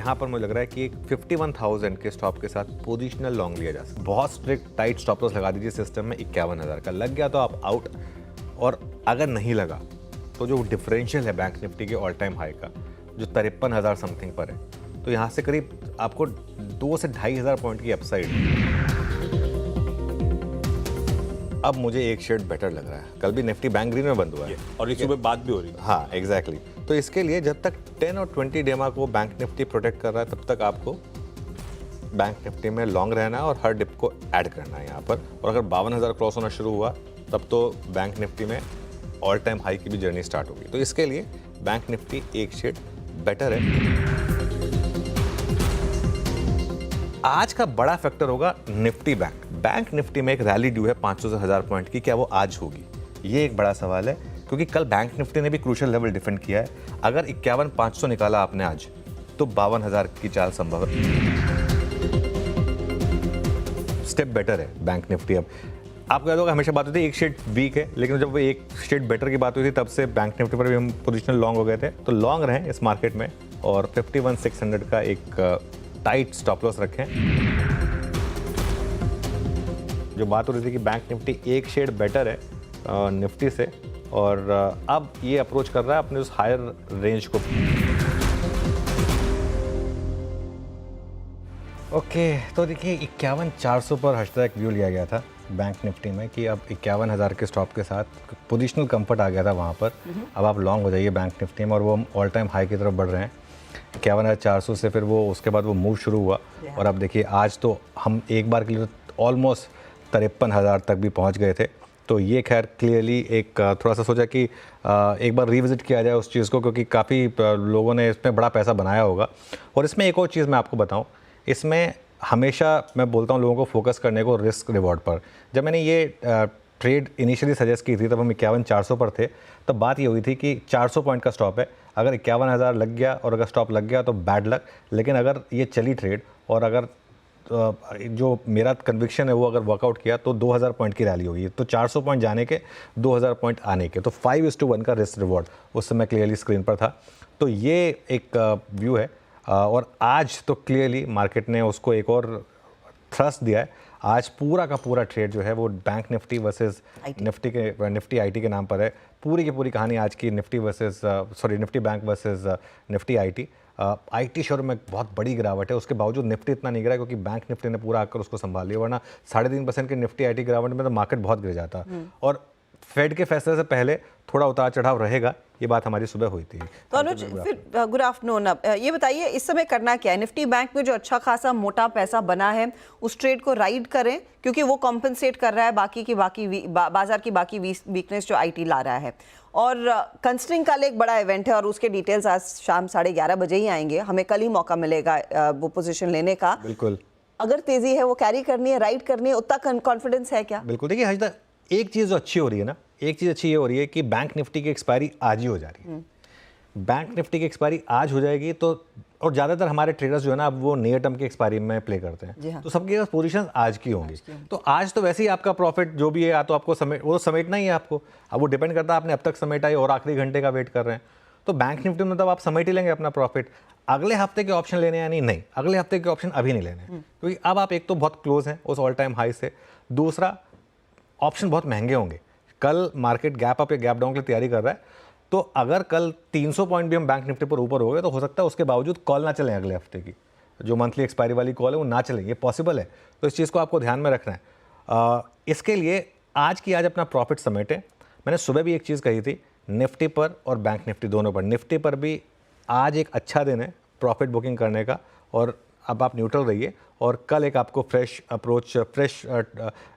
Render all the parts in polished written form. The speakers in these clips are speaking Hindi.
यहाँ पर मुझे लग रहा है कि एक 51,000 के स्टॉप के साथ पोजिशनल लॉन्ग लिया जा सकता है। बहुत स्ट्रिक्ट टाइट स्टॉप लॉस लगा दीजिए सिस्टम में, 51,000 का लग गया तो आप आउट, और अगर नहीं लगा तो जो डिफरेंशियल है बैंक निफ्टी के ऑल टाइम हाई का जो 53,000 समथिंग पर है, तो यहाँ से करीब आपको 2 से 2,500 पॉइंट की अपसाइड। अब मुझे एक शेड बेटर लग रहा है। कल भी निफ्टी बैंक ग्रीन में बंद हुआ है और एक सुबह बात भी हो रही है। हाँ एग्जैक्टली तो इसके लिए जब तक 10 और 20 डेमा को बैंक निफ्टी प्रोटेक्ट कर रहा है तब तक आपको बैंक निफ्टी में लॉन्ग रहना है और हर डिप को ऐड करना है यहाँ पर। और अगर 52,000 क्रॉस होना शुरू हुआ तब तो बैंक निफ्टी में ऑल टाइम हाई की भी जर्नी स्टार्ट होगी। तो इसके लिए बैंक निफ्टी एक शेड बेटर है। आज का बड़ा फैक्टर होगा निफ्टी बैंक। बैंक निफ्टी में एक रैली ड्यू है 500 से 1000 पॉइंट की, क्या वो आज होगी? ये एक बड़ा सवाल है, क्योंकि कल बैंक निफ्टी ने भी क्रूशियल लेवल डिफेंड किया है। अगर 51,500 निकाला आपने आज तो 52,000 की चाल संभव है। स्टेप बेटर है बैंक निफ्टी। अब आपको याद होगा हमेशा बात होती है एक शेड वीक है, लेकिन जब वो एक शेड बेटर की बात हुई थी तब से बैंक निफ्टी पर भी हम पोजिशनल लॉन्ग हो गए थे। तो लॉन्ग रहें इस मार्केट में और 51,600 का एक टाइट स्टॉप लॉस रखें। जो बात हो रही थी कि बैंक निफ्टी एक शेड बेटर है निफ्टी से, और अब ये अप्रोच कर रहा है अपने उस हायर रेंज को। ओके तो देखिए 51,400 पर हैशटैग व्यू लिया गया था बैंक निफ्टी में कि अब 51,000 के स्टॉप के साथ पोजिशनल कंफर्ट आ गया था वहाँ पर। अब आप लॉन्ग हो जाइए बैंक निफ्टी में, और वो ऑल टाइम हाई की तरफ बढ़ रहे हैं 51,400 से। फिर वो उसके बाद वो मूव शुरू हुआ और अब देखिए आज तो हम एक बार के लिए ऑलमोस्ट 53,000 तक भी पहुंच गए थे। तो ये खैर क्लियरली एक थोड़ा सा सोचा कि एक बार रिविजिट किया जाए उस चीज़ को, क्योंकि काफ़ी लोगों ने इसमें बड़ा पैसा बनाया होगा। और इसमें एक और चीज़ मैं आपको बताऊं, इसमें हमेशा मैं बोलता हूं लोगों को फोकस करने को रिस्क रिवॉर्ड पर। जब मैंने ये ट्रेड इनिशियली सजेस्ट की थी तब हम 51,400 पर थे। तब बात ये हुई थी कि 400 पॉइंट का स्टॉप है, अगर 51,000 लग गया और अगर स्टॉप लग गया तो बैड लक। लेकिन अगर ये चली ट्रेड और अगर जो मेरा कन्विक्शन है वो अगर वर्कआउट किया तो 2,000 पॉइंट की रैली होगी। तो 400 पॉइंट जाने के 2,000 पॉइंट आने के, तो 5:1 का रिस्क रिवॉर्ड उस समय क्लियरली स्क्रीन पर था। तो ये एक व्यू है और आज तो क्लियरली मार्केट ने उसको एक और थ्रस्ट दिया है। आज पूरा का पूरा ट्रेड जो है वो bank Nifty versus Nifty IT के नाम पर है। पूरी की पूरी कहानी आज की Nifty bank versus Nifty IT. IT share में बहुत बड़ी गिरावट है, उसके बावजूद निफ्टी इतना नहीं गिरा क्योंकि बैंक निफ्टी ने पूरा आकर उसको संभाल लिया, वरना 3.5% के निफ्टी आईटी गिरावट में तो मार्केट बहुत गिर जाता। और फेड के फैसले से पहले थोड़ा उतार चढ़ाव रहेगा, ये बात हमारी सुबह हुई थी। तो अनुज फिर गुड आफ्टरनून। ये बताइए इस समय करना क्या है? निफ्टी बैंक में जो अच्छा खासा मोटा पैसा बना है उस ट्रेड को राइड करें, क्योंकि वो कॉम्पनसेट कर रहा है बाजार की बाकी वीकनेस जो आईटी ला रहा है। और कंस्ट्रिंग कल एक बड़ा इवेंट है और उसके डिटेल्स आज शाम 11:30 बजे ही आएंगे। हमें कल ही मौका मिलेगा वो पोजीशन लेने का। बिल्कुल, अगर तेजी है वो कैरी करनी है, राइड करनी है, उतना कॉन्फिडेंस है क्या? बिल्कुल। देखिए हज तक एक चीज़ जो अच्छी हो रही है ना, एक चीज़ अच्छी ये हो रही है कि बैंक निफ्टी की एक्सपायरी आज ही हो जा रही है। बैंक निफ्टी की एक्सपायरी आज हो जाएगी तो, और ज़्यादातर हमारे ट्रेडर्स जो है ना अब वो नियर टर्म की एक्सपायरी में प्ले करते हैं। हाँ। तो सबके पास पोजीशन आज की होंगी। तो आज तो वैसे ही आपका प्रॉफिट जो भी है, या तो आपको वो समेटना ही है आपको। अब वो डिपेंड करता है आपने अब तक समेटा है और आखिरी घंटे का वेट कर रहे हैं। तो बैंक निफ्टी में तब आप समेट ही लेंगे अपना प्रॉफिट। अगले हफ्ते के ऑप्शन लेने या नहीं, अगले हफ्ते के ऑप्शन अभी नहीं लेने, क्योंकि अब आप एक तो बहुत क्लोज हैं उस ऑल टाइम हाई से, दूसरा ऑप्शन बहुत महंगे होंगे। कल मार्केट गैप अप या गैप डाउन की तैयारी कर रहा है, तो अगर कल 300 पॉइंट भी हम बैंक निफ्टी पर ऊपर हो गए तो हो सकता है उसके बावजूद कॉल ना चलें, अगले हफ्ते की जो मंथली एक्सपायरी वाली कॉल है वो ना चले, ये पॉसिबल है। तो इस चीज़ को आपको ध्यान में रखना है। इसके लिए आज अपना प्रॉफिट समेटें। मैंने सुबह भी एक चीज़ कही थी, निफ्टी पर और बैंक निफ्टी दोनों पर। निफ्टी पर भी आज एक अच्छा दिन है प्रॉफिट बुकिंग करने का, और अब आप न्यूट्रल रहिए और कल एक आपको फ्रेश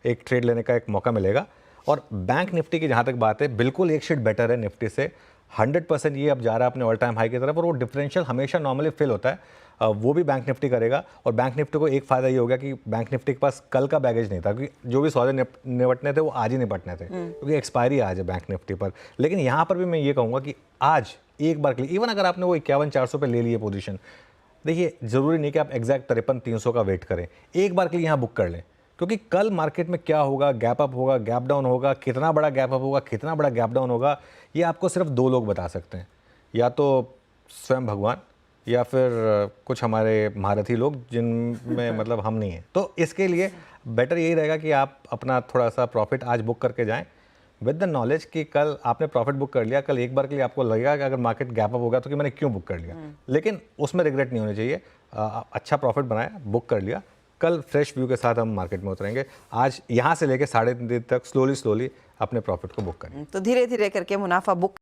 एक ट्रेड लेने का एक मौका मिलेगा। और बैंक निफ्टी की जहाँ तक बात है, बिल्कुल एक शेड बेटर है निफ्टी से 100%। ये अब जा रहा है अपने ऑल टाइम हाई की तरफ, और वो डिफरेंशियल हमेशा नॉर्मली फिल होता है, वो भी बैंक निफ्टी करेगा। और बैंक निफ्टी को एक फ़ायदा ये हो गया कि बैंक निफ्टी के पास कल का बैगेज नहीं था, क्योंकि जो भी सौदे निपटने थे वो आज ही निपटने थे, क्योंकि एक्सपायरी आज है बैंक निफ्टी पर। लेकिन यहाँ पर भी मैं ये कहूँगा कि आज एक बार के लिए, इवन अगर आपने वो 51,400 पर ले लिए पोजीशन, देखिए ज़रूरी नहीं कि आप एग्जैक्ट 53,300 का वेट करें, एक बार के लिए यहाँ बुक कर लें। क्योंकि कल मार्केट में क्या होगा, गैप अप होगा, गैप डाउन होगा, कितना बड़ा गैप अप होगा, कितना बड़ा गैप डाउन होगा, ये आपको सिर्फ 2 लोग बता सकते हैं, या तो स्वयं भगवान या फिर कुछ हमारे महारथी लोग जिनमें मतलब हम नहीं हैं। तो इसके लिए बेटर यही रहेगा कि आप अपना थोड़ा सा प्रॉफिट आज बुक करके जाएं विद द नॉलेज कि कल आपने प्रॉफिट बुक कर लिया, कल एक बार के लिए आपको लगेगा कि अगर मार्केट गैप अप होगा तो कि मैंने क्यों बुक कर लिया, लेकिन उसमें रिग्रेट नहीं होनी चाहिए। अच्छा प्रॉफिट बनाया, बुक कर लिया, कल फ्रेश व्यू के साथ हम मार्केट में उतरेंगे। आज यहाँ से लेके 3.5 दिन तक स्लोली अपने प्रॉफिट को बुक करें। तो धीरे धीरे करके मुनाफा बुक